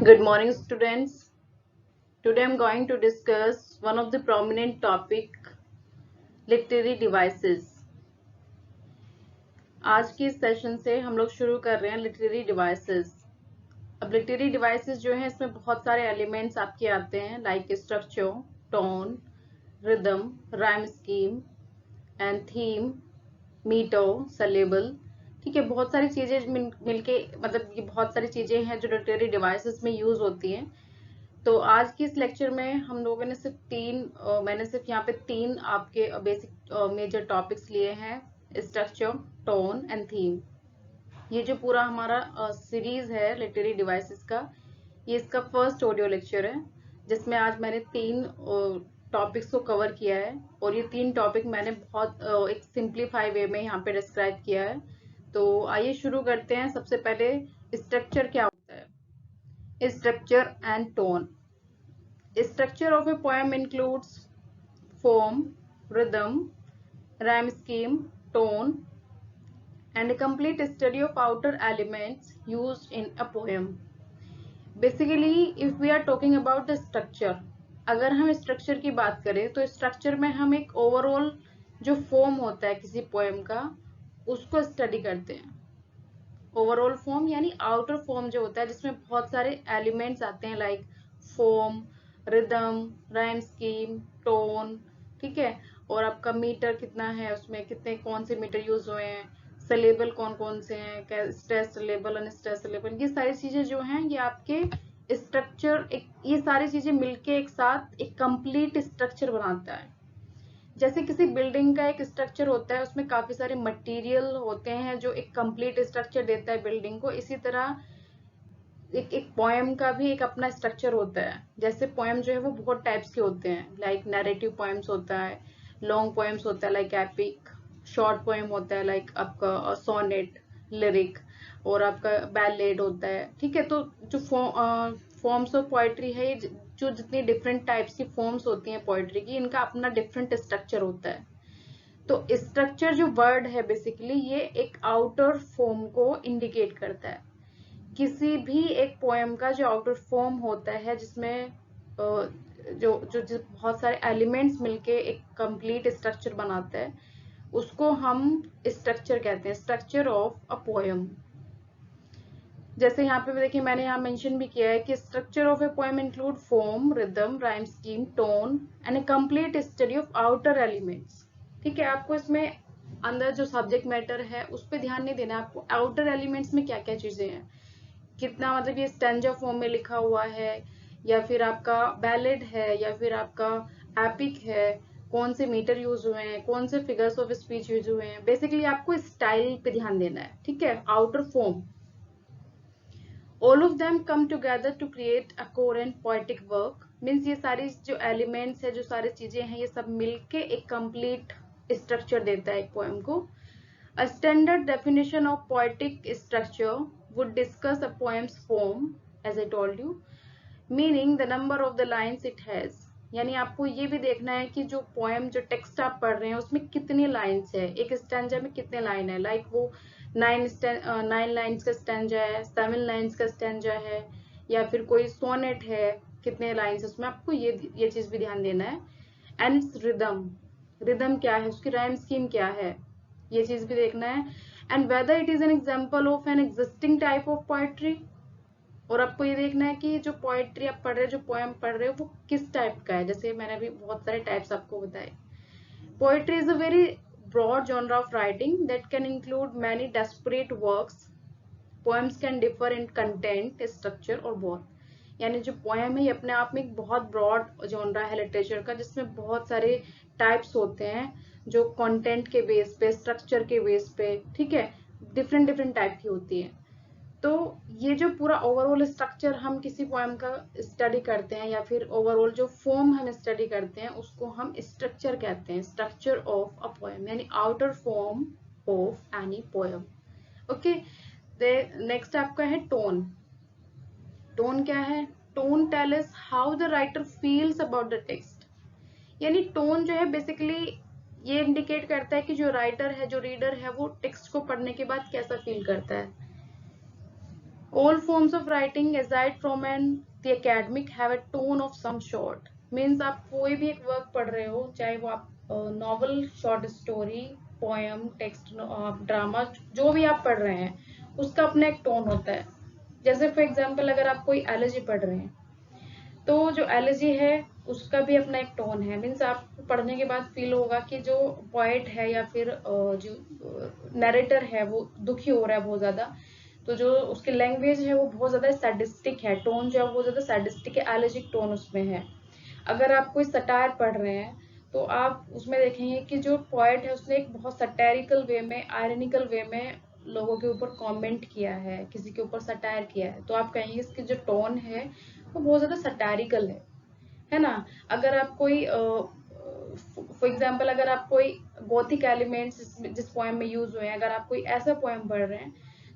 Good morning, students. Today I'm going to discuss one of the prominent topic, literary devices. आज के इस session से हम लोग शुरू कर रहे हैं लिटरेरी डिवाइसेस। अब लिटरेरी डिवाइसेस जो हैं इसमें बहुत सारे एलिमेंट्स आपके आते हैं like structure, tone, rhythm, rhyme scheme and theme, metre, syllable. ठीक है, बहुत सारी चीजें मिलके मतलब ये बहुत सारी चीजें हैं जो लिटरेरी डिवाइसेस में यूज होती हैं। तो आज की इस लेक्चर में हम लोगों ने मैंने सिर्फ यहाँ पे तीन आपके बेसिक मेजर टॉपिक्स लिए हैं, स्ट्रक्चर, टोन एंड थीम। ये जो पूरा हमारा सीरीज है लिटरेरी डिवाइसेस का, ये इसका फर्स्ट ऑडियो लेक्चर है जिसमें आज मैंने तीन टॉपिक्स को कवर किया है और ये तीन टॉपिक मैंने बहुत एक सिंप्लीफाई वे में यहाँ पे डिस्क्राइब किया है। तो आइए शुरू करते हैं। सबसे पहले स्ट्रक्चर क्या होता है? Structure and tone. Structure of a poem includes form, rhythm, rhyme scheme, tone, and a complete study of outer elements used in a poem. Basically, if we are talking about the structure, अगर हम structure की बात करें तो structure में हम एक overall जो फॉर्म होता है किसी पोएम का उसको स्टडी करते हैं। ओवरऑल फॉर्म यानी आउटर फॉर्म जो होता है जिसमें बहुत सारे एलिमेंट्स आते हैं like form, rhythm, rhyme scheme, tone. ठीक है, और आपका मीटर कितना है, उसमें कितने कौन से मीटर यूज हुए हैं, सिलेबल कौन कौन से हैं, स्ट्रेस सिलेबल, अनस्ट्रेस सिलेबल, ये सारी चीजें जो हैं ये आपके स्ट्रक्चर ये सारी चीजें मिलके एक साथ एक कंप्लीट स्ट्रक्चर बनाता है। जैसे किसी बिल्डिंग का एक स्ट्रक्चर होता है, उसमें काफी सारे मटेरियल होते हैं जो एक कंप्लीट स्ट्रक्चर देता है बिल्डिंग को, इसी तरह एक पोएम का भी एक अपना स्ट्रक्चर होता है। जैसे पोएम जो है वो बहुत टाइप्स के होते हैं, लाइक नैरेटिव पोएम्स होता है, लॉन्ग पोएम्स होता है लाइक एपिक, शॉर्ट पोएम होता है लाइक आपका सोनेट, लिरिक, और आपका बैलेड होता है। ठीक है, तो जो फॉर्म्स ऑफ पोएट्री है, जो जितनी डिफरेंट टाइप्स की फॉर्म्स होती हैं पोएट्री की, इनका अपना डिफरेंट स्ट्रक्चर होता है। तो स्ट्रक्चर जो वर्ड है बेसिकली ये एक आउटर फॉर्म को इंडिकेट करता है। किसी भी एक पोएम का जो आउटर फॉर्म होता है जिसमें जो बहुत सारे एलिमेंट्स मिलके एक कंप्लीट स्ट्रक्चर बनाता है, उसको हम स्ट्रक्चर कहते हैं, स्ट्रक्चर ऑफ अ पोएम। जैसे यहाँ पे देखिए मैंने यहाँ मेंशन भी किया है कि structure of a poem include form, rhythm, rhyme scheme, tone and A complete study of outer elements. ठीक है, आपको इसमें अंदर जो सब्जेक्ट मैटर है उस पर ध्यान नहीं देना, आपको आउटर एलिमेंट्स में क्या क्या चीजें हैं, कितना मतलब ये स्टैंजा फॉर्म में लिखा हुआ है या फिर आपका बैलेड है या फिर आपका एपिक है, कौन से मीटर यूज हुए हैं, कौन से फिगर्स ऑफ स्पीच यूज हुए हैं। बेसिकली आपको स्टाइल पे ध्यान देना है। ठीक है, outer form, all of them come together to create a coherent poetic work। Means ये सारी जो एलिमेंट्स है, जो सारी चीजें हैं, ये सब मिलके एक कंप्लीट स्ट्रक्चर देता है एक पोएम को। A standard definition of poetic structure would discuss a poem's form, as I told you, meaning the number of the lines it has। यानी आपको ये भी देखना है कि जो पोएम, जो टेक्स्ट आप पढ़ रहे हैं उसमें कितनी लाइन्स है, एक स्टैंजा में कितने लाइन है, लाइक वो 9 लाइन्स का स्टैंजा है, 7 लाइन्स का स्टैंजा है, या फिर कोई सोनेट है, कितने लाइन्स, उसमें आपको ये चीज भी ध्यान देना है। एंड रिदम, रिदम क्या है, उसकी राइम स्कीम क्या है, ये चीज भी देखना है। And whether it is an example of an existing type of poetry, और आपको ये देखना है कि जो पोएट्री आप पढ़ रहे हो, जो पोएम पढ़ रहे हो, वो किस टाइप का है। जैसे मैंने अभी बहुत सारे टाइप्स आपको बताए। Poetry is a very broad genre of writing that can include many disparate works। Poems can differ in content, structure और both। यानी जो पोएम है ये अपने आप में एक बहुत ब्रॉड जॉनरा है लिटरेचर का, जिसमें बहुत सारे टाइप्स होते हैं जो कंटेंट के बेस पे, स्ट्रक्चर के बेस पे, ठीक है, डिफरेंट डिफरेंट टाइप की होती है। तो ये जो पूरा ओवरऑल स्ट्रक्चर हम किसी पोएम का स्टडी करते हैं या फिर ओवरऑल जो फॉर्म हम स्टडी करते हैं उसको हम स्ट्रक्चर कहते हैं, स्ट्रक्चर ऑफ अ पोएम, यानी outer form of any poem. Okay, next आपका है टोन। टोन क्या है? Tone tell us how the writer feels about the text. यानी टोन जो है बेसिकली ये इंडिकेट करता है कि जो राइटर है, जो रीडर है, वो टेक्स्ट को पढ़ने के बाद कैसा फील करता है। All forms of writing aside from the academic have a tone of some sort. Means आप कोई भी एक वर्क पढ़ रहे हो, चाहे वो आप novel, short story, poem, text, drama, जो भी आप पढ़ रहे हैं उसका अपना एक टोन होता है. जैसे फॉर एग्जाम्पल अगर आप कोई एलर्जी पढ़ रहे हैं तो जो एलर्जी है उसका भी अपना एक टोन है. मीन्स आपको पढ़ने के बाद फील होगा कि जो पोएट है या फिर जो नरेटर है वो दुखी हो रहा है बहुत ज्यादा, तो जो उसकी लैंग्वेज है वो बहुत ज्यादा सैडिस्टिक है, टोन जो है वो बहुत ज्यादा सैडिस्टिक है, एलर्जिक टोन उसमें है. अगर आप कोई सटायर पढ़ रहे हैं तो आप उसमें देखेंगे कि जो पोएट है उसने एक बहुत सटायरिकल वे में, आयरनिकल वे में लोगों के ऊपर कमेंट किया है, किसी के ऊपर सटायर किया है, तो आप कहेंगे इसकी जो टोन है वो बहुत ज्यादा सटायरिकल है ना. अगर आप कोई फॉर एग्जाम्पल अगर आप कोई गोथिक एलिमेंट्स जिस पोएम में यूज हुए हैं, अगर आप कोई ऐसा पोएम पढ़ रहे हैं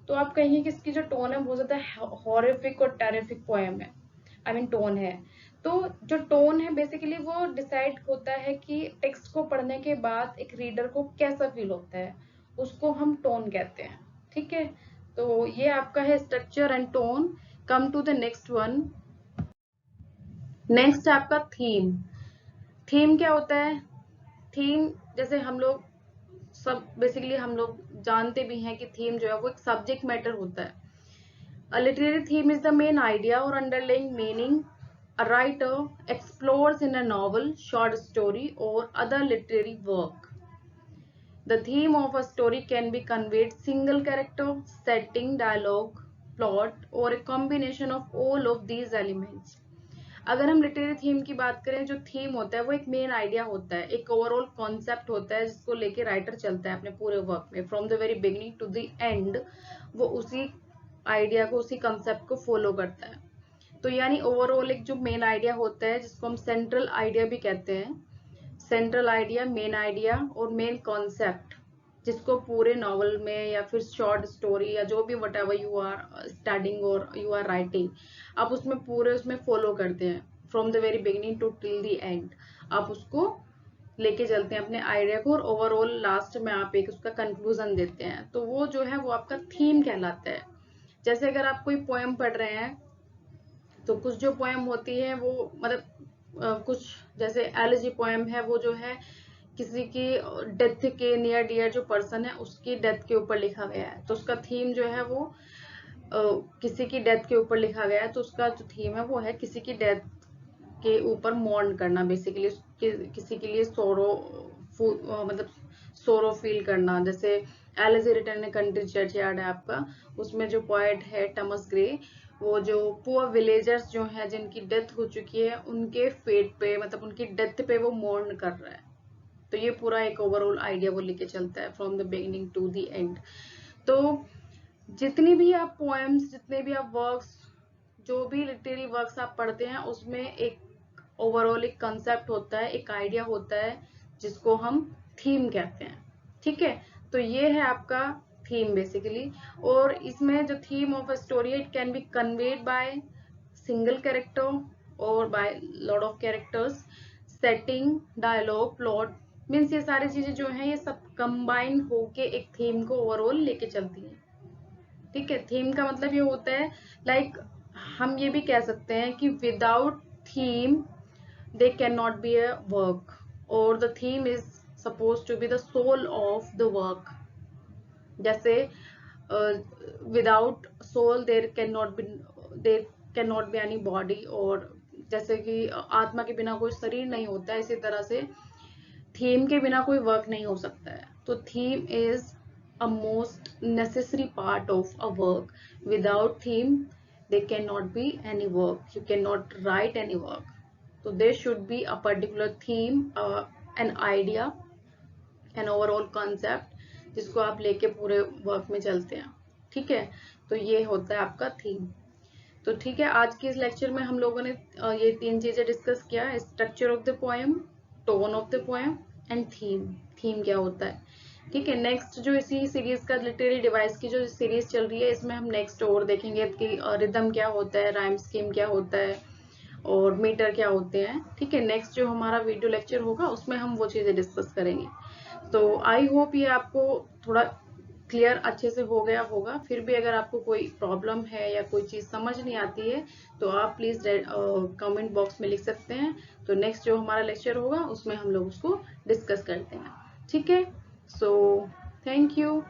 तो आप कहेंगे कि इसकी जो टोन है बहुत ज्यादा हॉरिफिक और टेरिफिक पोएम है, आई मीन टोन है. तो जो टोन है बेसिकली वो डिसाइड होता है कि टेक्स्ट को पढ़ने के बाद एक रीडर को कैसा फील होता है, उसको हम टोन कहते हैं. ठीक है, तो ये आपका है structure and tone. Come to the next one. Next आपका थीम. थीम क्या होता है? थीम जैसे हम लोग सब बेसिकली हम लोग जानते भी हैं कि थीम जो है वो एक सब्जेक्ट मैटर होता है. A literary theme is the main idea or underlying meaning a writer explores in a novel, short story, or other literary work. The theme of a story can be conveyed single character, setting, dialogue, plot, or a combination of all of these elements. अगर हम literary theme की बात करें, जो theme होता है वो एक मेन आइडिया होता है, एक ओवरऑल कॉन्सेप्ट होता है जिसको लेके राइटर चलता है अपने पूरे वर्क में, from the very beginning to the end वो उसी आइडिया को, उसी कंसेप्ट को फॉलो करता है. तो यानी ओवरऑल एक जो मेन आइडिया होता है जिसको हम सेंट्रल आइडिया भी कहते हैं, सेंट्रल आइडिया, मेन आइडिया और मेन कॉन्सेप्ट, जिसको पूरे नॉवल में या फिर शॉर्ट स्टोरी या जो भी whatever you are studying और यू आर राइटिंग, आप उसमें पूरे उसमें फॉलो करते हैं from the very beginning to till the end. आप उसको लेके चलते हैं अपने आइडिया को और ओवरऑल लास्ट में आप एक उसका कंक्लूजन देते हैं. तो वो जो है वो आपका थीम कहलाता है. जैसे अगर आप कोई पोएम पढ़ रहे हैं तो कुछ जो पोएम होती है वो मतलब कुछ जैसे एलिजी पोएम है वो जो है किसी की डेथ के नियर डियर जो पर्सन है उसकी डेथ के ऊपर लिखा गया है, तो उसका थीम जो है वो किसी की डेथ के ऊपर लिखा गया है, तो उसका जो थीम है वो है किसी की डेथ के ऊपर मॉर्न करना, बेसिकली किसी के लिए सोरो मतलब सोरो फील करना. जैसे elegy return a country churchyard है आपका, उसमें जो पोएट है टॉमस ग्रे, वो जो पुअर विलेजर्स जो हैं जिनकी डेथ हो चुकी है उनके फेट पे, मतलब उनकी डेथ पे वो मॉर्न कर रहा है. तो ये पूरा एक ओवरऑल आइडिया वो लेके चलता है from the beginning to the end. तो जितनी भी आप पोएम्स, जितने भी आप वर्क्स, जो भी लिटरेरी वर्क्स आप पढ़ते हैं उसमें एक ओवरऑल एक कंसेप्ट होता है, एक आइडिया होता है जिसको हम थीम कहते हैं. ठीक है, तो ये है आपका थीम बेसिकली. और इसमें जो theme of a story it can be conveyed by single character और by lot of characters, setting, dialogue, plot, means ये सारी चीजें जो हैं ये सब कंबाइन होके एक थीम को ओवरऑल लेके चलती हैं. ठीक है, थीम का मतलब ये होता है लाइक हम ये भी कह सकते हैं कि without theme they cannot be a work, or the theme is supposed to be the soul of the work. जैसे without soul there cannot be any body, और जैसे कि आत्मा के बिना कोई शरीर नहीं होता है, इसी तरह से थीम के बिना कोई वर्क नहीं हो सकता है. तो theme is a most necessary part of a work. Without theme there cannot be any work, you cannot write any work. So there should be a particular theme, an idea, an overall concept जिसको आप लेके पूरे work में चलते हैं. ठीक है, तो ये होता है आपका थीम. तो ठीक है, आज के इस लेक्चर में हम लोगों ने ये तीन चीजें डिस्कस किया, structure of the poem, tone of the poem and theme. Theme क्या होता है. ठीक है, नेक्स्ट जो इसी सीरीज का लिटरेरी डिवाइस की जो सीरीज चल रही है इसमें हम नेक्स्ट और देखेंगे कि रिदम क्या होता है, राइम स्कीम क्या होता है और मीटर क्या होते हैं. ठीक है, नेक्स्ट जो हमारा वीडियो लेक्चर होगा उसमें हम वो चीजें डिस्कस करेंगे. तो आई होप ये आपको थोड़ा क्लियर अच्छे से हो गया होगा। फिर भी अगर आपको कोई प्रॉब्लम है या कोई चीज़ समझ नहीं आती है तो आप प्लीज़ कमेंट बॉक्स में लिख सकते हैं। तो नेक्स्ट जो हमारा लेक्चर होगा उसमें हम लोग उसको डिस्कस करते हैं। ठीक है, सो थैंक यू।